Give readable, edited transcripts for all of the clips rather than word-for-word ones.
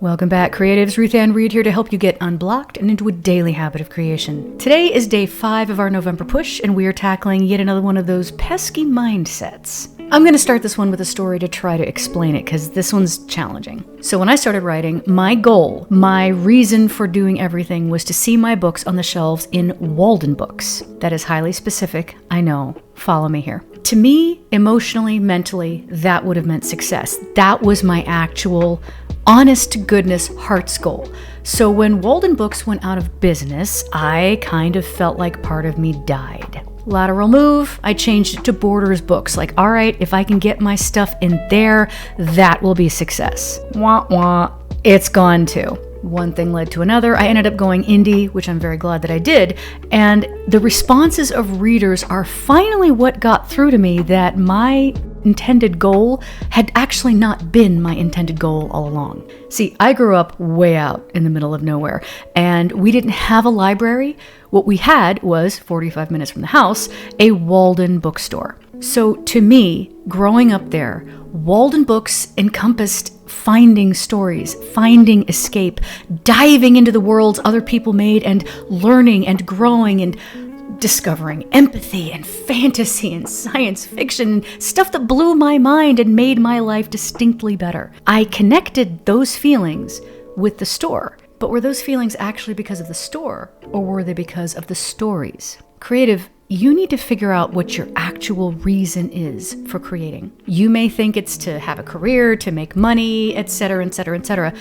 Welcome back, creatives. Ruth Ann Reed here to help you get unblocked and into a daily habit of creation. Today is day 5 of our November push, and we are tackling yet another one of those pesky mindsets. I'm going to start this one with a story to try to explain it, because this one's challenging. So when I started writing, my goal, my reason for doing everything was to see my books on the shelves in Walden Books. That is highly specific, I know. Follow me here. To me, emotionally, mentally, that would have meant success. That was my actual honest to goodness heart's goal. So when Walden Books went out of business, I kind of felt like part of me died. Lateral move, I changed it to Borders Books. Like, all right, if I can get my stuff in there, that will be success. Wah wah, it's gone too. One thing led to another. I ended up going indie, which I'm very glad that I did. And the responses of readers are finally what got through to me that my intended goal had actually not been my intended goal all along. See, I grew up way out in the middle of nowhere, and we didn't have a library. What we had was, 45 minutes from the house, a Walden bookstore. So to me, growing up there, Walden Books encompassed finding stories, finding escape, diving into the worlds other people made, and learning and growing and discovering empathy and fantasy and science fiction, stuff that blew my mind and made my life distinctly better. I connected those feelings with the store, but were those feelings actually because of the store, or were they because of the stories? Creative, you need to figure out what your actual reason is for creating. You may think it's to have a career, to make money, etc., etc., etc.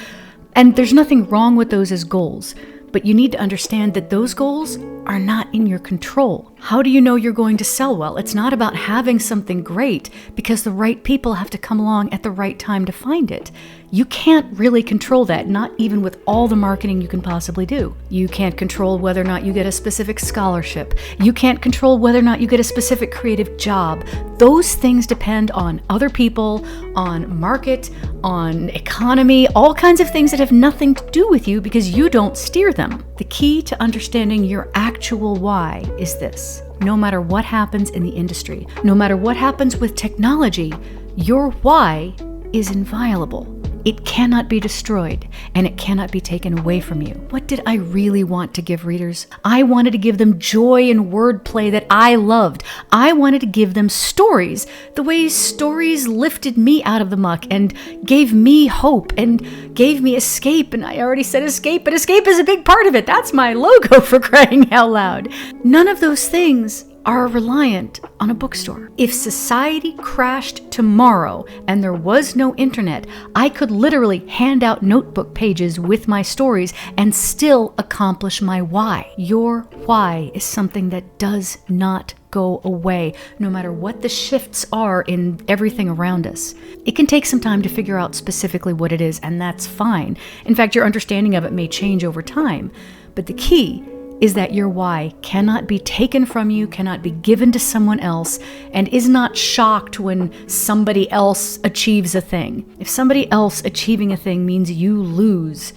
And there's nothing wrong with those as goals, but you need to understand that those goals are not in your control. How do you know you're going to sell well? It's not about having something great, because the right people have to come along at the right time to find it. You can't really control that, not even with all the marketing you can possibly do. You can't control whether or not you get a specific scholarship. You can't control whether or not you get a specific creative job. Those things depend on other people, on market, on economy, all kinds of things that have nothing to do with you because you don't steer them. The key to understanding your actual why is this. No matter what happens in the industry, no matter what happens with technology, your why is inviolable. It cannot be destroyed, and it cannot be taken away from you. What did I really want to give readers? I wanted to give them joy and wordplay that I loved. I wanted to give them stories, the way stories lifted me out of the muck and gave me hope and gave me escape. And I already said escape, but escape is a big part of it. That's my logo, for crying out loud. None of those things are reliant on a bookstore. If society crashed tomorrow and there was no internet, I could literally hand out notebook pages with my stories and still accomplish my why. Your why is something that does not go away, no matter what the shifts are in everything around us. It can take some time to figure out specifically what it is, and that's fine. In fact, your understanding of it may change over time. But the key is that your why cannot be taken from you, cannot be given to someone else, and is not shocked when somebody else achieves a thing. If somebody else achieving a thing means you lose,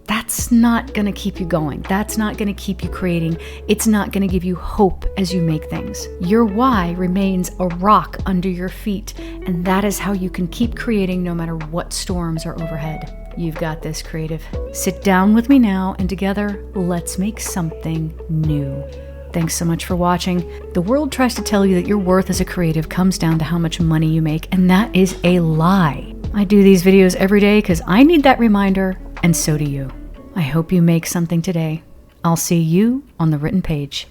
that's not going to keep you going. That's not going to keep you creating. It's not going to give you hope as you make things. Your why remains a rock under your feet, and that is how you can keep creating no matter what storms are overhead. You've got this, creative. Sit down with me now, and together, let's make something new. Thanks so much for watching. The world tries to tell you that your worth as a creative comes down to how much money you make, and that is a lie. I do these videos every day because I need that reminder, and so do you. I hope you make something today. I'll see you on the written page.